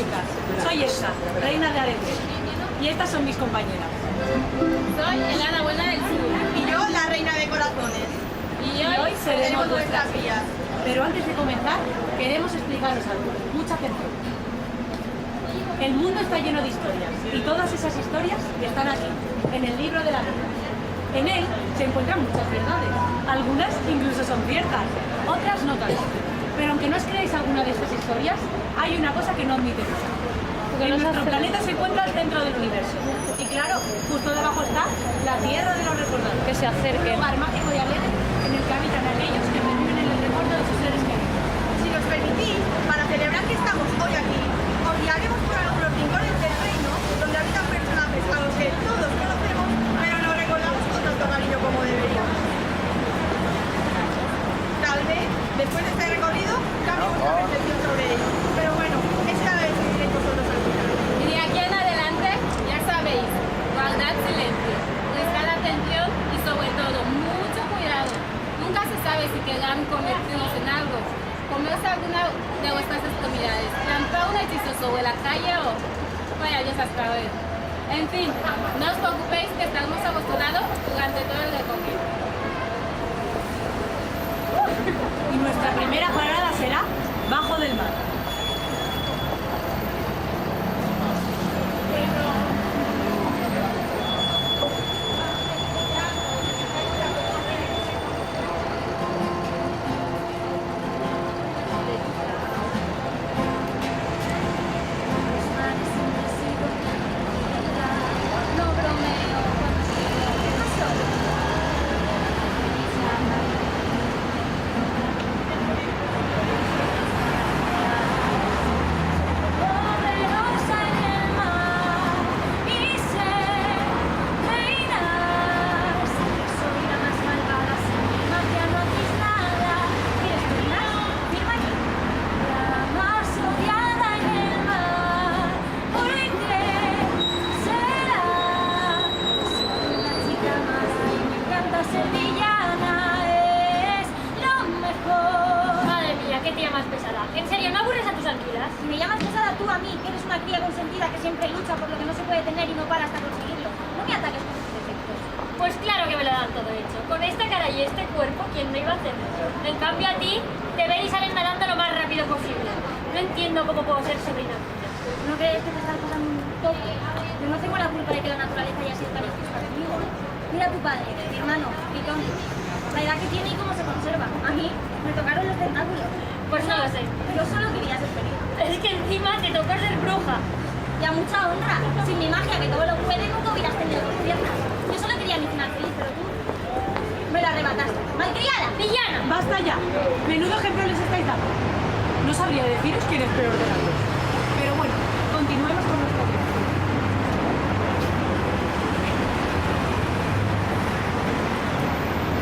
chicas, soy Elsa, reina de Arenque, y estas son mis compañeras. Soy el hada buena del sur. Y yo, la reina de corazones. Y Hoy seremos nuestras vuestras guías. Pero antes de comenzar, queremos explicaros algo. Mucha atención. El mundo está lleno de historias, y todas esas historias están aquí, en el libro de la vida. En él se encuentran muchas verdades. Algunas incluso son ciertas, otras no tanto. Pero aunque no os creáis alguna de estas historias, hay una cosa que no admite duda. Nuestro planeta se encuentra al centro del universo. Y claro, justo debajo está la Tierra de los Recordados. Que se acerquen. Un lugar mágico y alegre en el que habitan aquellos que viven en el recuerdo de sus seres queridos. Si nos permitís, para celebrar que estamos hoy aquí, os guiaremos por algunos rincones del reino donde habitan personajes a los que todos conocemos, pero no recordamos con tanto cariño como deberíamos. Tal vez, después de este recorrido, cambie vuestra percepción sobre ellos. Pero bueno, eso ya lo decidiréis vosotros al final. Y de aquí en adelante, ya sabéis, guardad silencio, prestad atención y sobre todo, mucho cuidado. Nunca se sabe si querrán convertirnos en algo. Comerse alguna de vuestras extremidades, lanzar un hechizo sobre la calle o vaya Dios a saber. En fin, no os preocupéis que estamos a vuestro lado durante todo el recorrido. Y nuestra primera parada será Bajo del Mar. No bromeo sevillana es lo mejor. Madre mía, qué tía más pesada. ¿En serio, no aburres a tus anquilas? Si me llamas pesada tú a mí, que eres una cría consentida que siempre lucha por lo que no se puede tener y no para hasta conseguirlo. No me ataques con tus defectos. Pues claro que me lo dan todo hecho. Con esta cara y este cuerpo, ¿quién no iba a hacerlo? En cambio a ti, te ven y salen nadando lo más rápido posible. No entiendo cómo puedo ser sobrina tuya. ¿No crees que te estás pasando un poco? Yo no tengo la culpa de que la naturaleza haya sido tan injusta conmigo. Mira a tu padre, mi hermano, y Tony. La edad que tiene y cómo se conserva. A mí me tocaron los tentáculos. Pues no lo sé. Yo solo quería ser feliz. Es que encima te tocó ser bruja. Y a mucha honra. Sin mi magia, que todo lo puede, nunca hubieras tenido dos piernas. Yo solo quería mi final feliz, pero tú me lo arrebataste. ¡Malcriada! ¡Villana! ¡Basta ya! Menudo ejemplo les estáis dando. No sabría deciros quién es peor de las dos. Pero bueno, continuemos con nuestro viaje.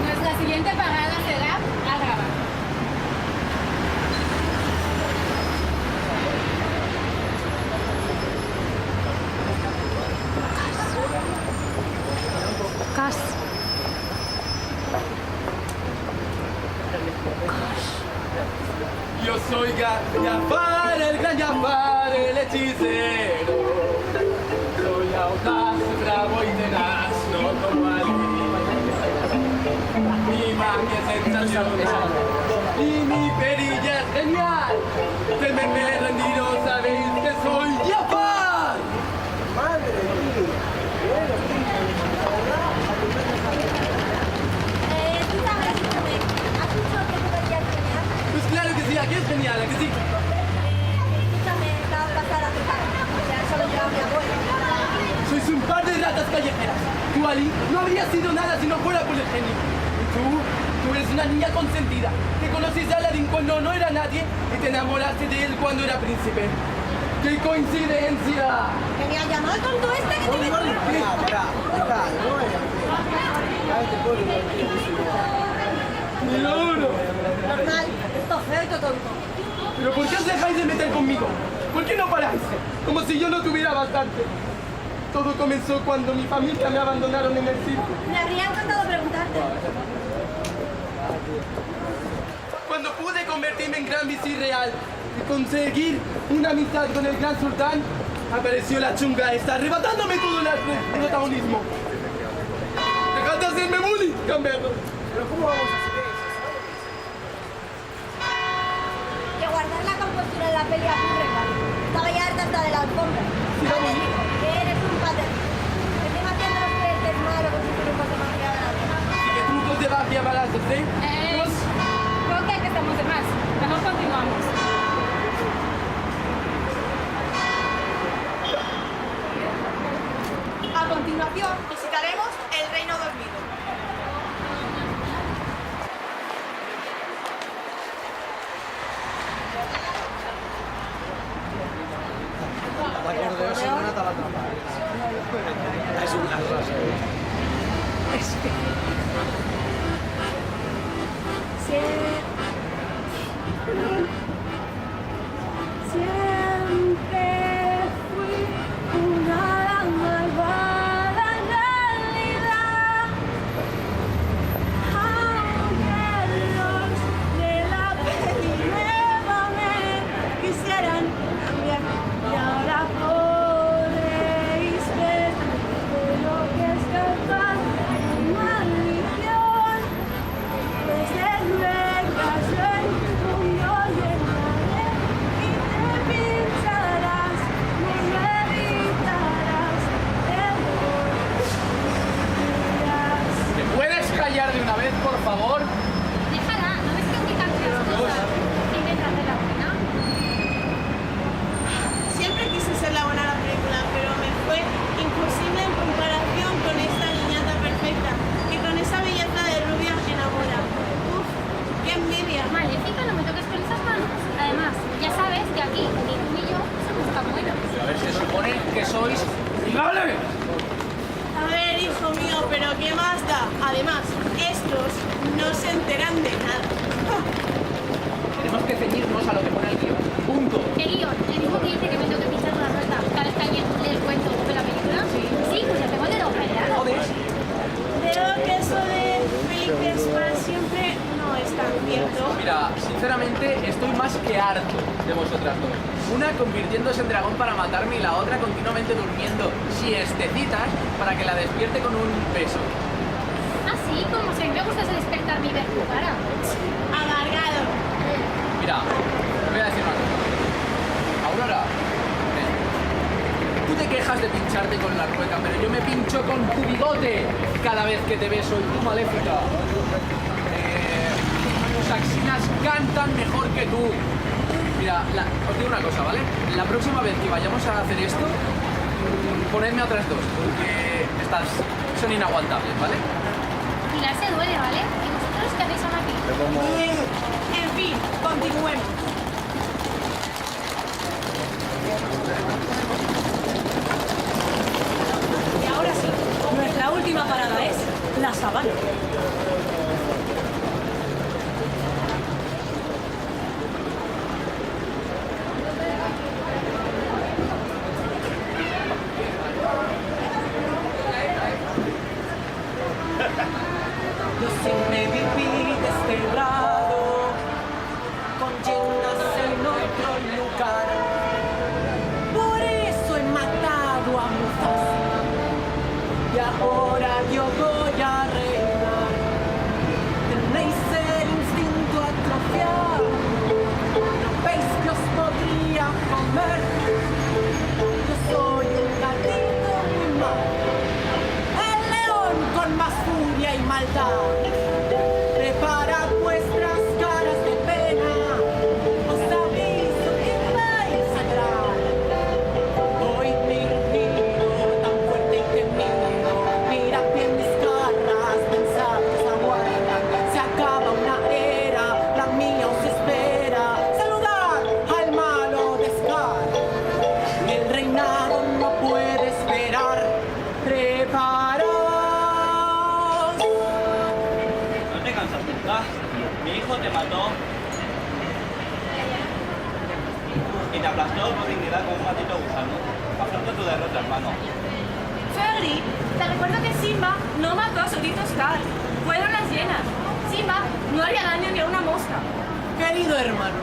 Nuestra siguiente parada será Álava. Yo soy Jafar, el gran Jafar, el hechicero. Soy audaz, bravo y tenaz, no como Ali. Mi magia es sensacional y mi perilla es genial. Temerme rendido, sabéis que soy Jafar. Tú sabes, escúchame. ¿Has dicho que tú querías genial? Pues claro que sí, aquí es genial, ¿a que sí? Escúchame, la pasar a tu casa. Ya solo lleva mi abuelo. Sois un par de ratas callejeras. Tú, Ali, no habrías sido nada si no fuera por el genio. Y tú eres una niña consentida, que conociste a Aladín cuando no era nadie y te enamoraste de él cuando era príncipe. ¡Qué coincidencia! Que me ha llamado el tonto este que te metió. ¡Mi logro! Normal, esto feo y todo tonto. ¿Pero por qué os dejáis de meter conmigo? ¿Por qué no paráis? Como si yo no tuviera bastante. Todo comenzó cuando mi familia me abandonaron en el circo. Me habría encantado preguntarte. Cuando pude convertirme en gran visir real, de conseguir una amistad con el gran sultán, apareció la chunga esta, arrebatándome todo el protagonismo. ¡Dejad de hacerme bullying, Gamberro! Pero ¿cómo vamos a hacer eso? Que guardar la compostura en la peli aburre, ¿vale? Estaba ya harta hasta de la alfombra. Sí, vamos. Que eres un pater. Encima haciendo los crees malo con sus trucos de magia barata. ¿Y qué trucos de magia baratos, eh? Pues, Creo que aquí estamos de más. Mejor continuamos. A continuación, visitaremos el Reino Dormido. Siempre fui una malvada en realidad, aunque los de la peli nueva me quisieran cambiar, y ahora podréis ver de lo que es capaz mi maldición. Desde luego soy un dios de nadie y te pincharás, no me evitarás ¿te puedes callar de una vez, por favor? Déjala, ¿no ves que quitan las cosas? Que intenta hacer la buena. Siempre quise ser la buena de la película, pero me fue imposible en comparación con esta niñata perfecta, que con esa belleza de rubia enamora. Uf, qué envidia. Maléfica, no me toques con esas manos. Además, ya sabes que aquí ni tú ni yo somos tan buenos. A ver, se supone que sois amigables. A ver, hijo mío, pero ¿qué más da? Además, estos no se enteran de nada. Tenemos que ceñirnos a lo que pone el guión. Punto. ¿Qué guión? El mismo que dice que me tengo que pinchar una rueda cada vez que alguien lee el cuento de la película. Sí, pues ya tengo el dedo peleado. Joder. Creo que eso de felices para siempre no es tan cierto. Mira, sinceramente estoy más que harto de vosotras dos. Una convirtiéndose en dragón para matarme y la otra continuamente durmiendo siestecitas para que la despierte con un beso. Así como si a mí me gustase despertarme y ver tu cara. Amargado. Mira, te voy a decir una cosa. Aurora, ven. Tú te quejas de pincharte con la rueca, pero yo me pincho con tu bigote cada vez que te beso y tú, maléfica. Tus axilas cantan mejor que tú. Mira, os digo una cosa, ¿vale? La próxima vez que vayamos a hacer esto, ponedme otras dos, porque estas son inaguantables, ¿vale? Pilar se duele, ¿vale? ¿Y vosotros qué hacéis ahora aquí? En fin, continuemos. Y ahora sí, nuestra última parada es la sabana. Yo siempre viví de este lado, con llenas en otro lugar. Por eso he matado a Mufasa y ahora yo voy a reinar. Tenéis el instinto atrofiado, ¿no veis que os podría comer? Yo soy un gatito muy malo, el león con más furia y maldad. Preparad vuestras caras de pena, os aviso que vais a sangrar. Oíd mi rugido tan fuerte y temido, mirad bien mis garras, pensad que se aguardan. Se acaba una era, la mía os espera. Saludad al malo de Scar, el reinado no puede esperar. Preparaos. No te cansas nunca. Mi hijo te mató y te aplastó por dignidad como un gatito gusano. Afronta tu derrota, hermano. Ferry, te recuerdo que Simba no mató a su tito Scar. Fueron las hienas. Simba no haría daño ni a una mosca. Querido hermano,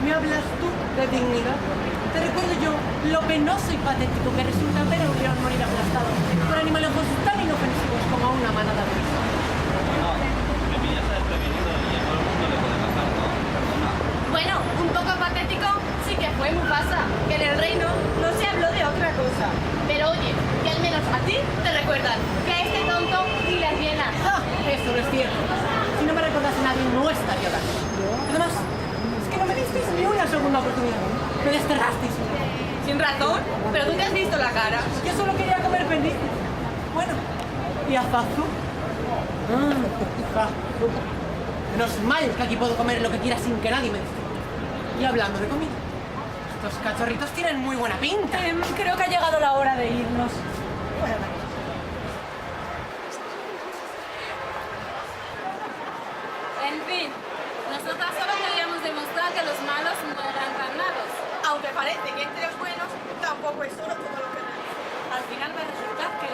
¿Me hablas tú de dignidad? Te recuerdo yo lo penoso y patético que resulta ver a un león morir aplastado por animales tan inofensivos como una manada de osos. Bueno, me pillas desprevenido y a todo el mundo le puede pasar, ¿no? Perdona. Bueno, un poco patético sí que fue Mufasa, que en el reino no se habló de otra cosa. Pero oye, que al menos a ti te recuerdan que a este tonto ni las llenas. ¡Ah! Eso no es cierto. Si no me recordase nadie, no estaría acá. Además, es que no me disteis ni una segunda oportunidad. Me desterrasteis. Sin razón, pero tú te has visto la cara. Yo solo quería comer pendientes. Bueno, ¿y a Zazu? Zazu. Menos mal que aquí puedo comer lo que quiera sin que nadie me destruya. Y hablando de comida, estos cachorritos tienen muy buena pinta. Creo que ha llegado la hora de irnos. En fin, nosotras solo queríamos demostrar que los malos no eran tan malos. Aunque parece que entre los buenos tampoco es solo todo lo que nadie. Al final va a resultar que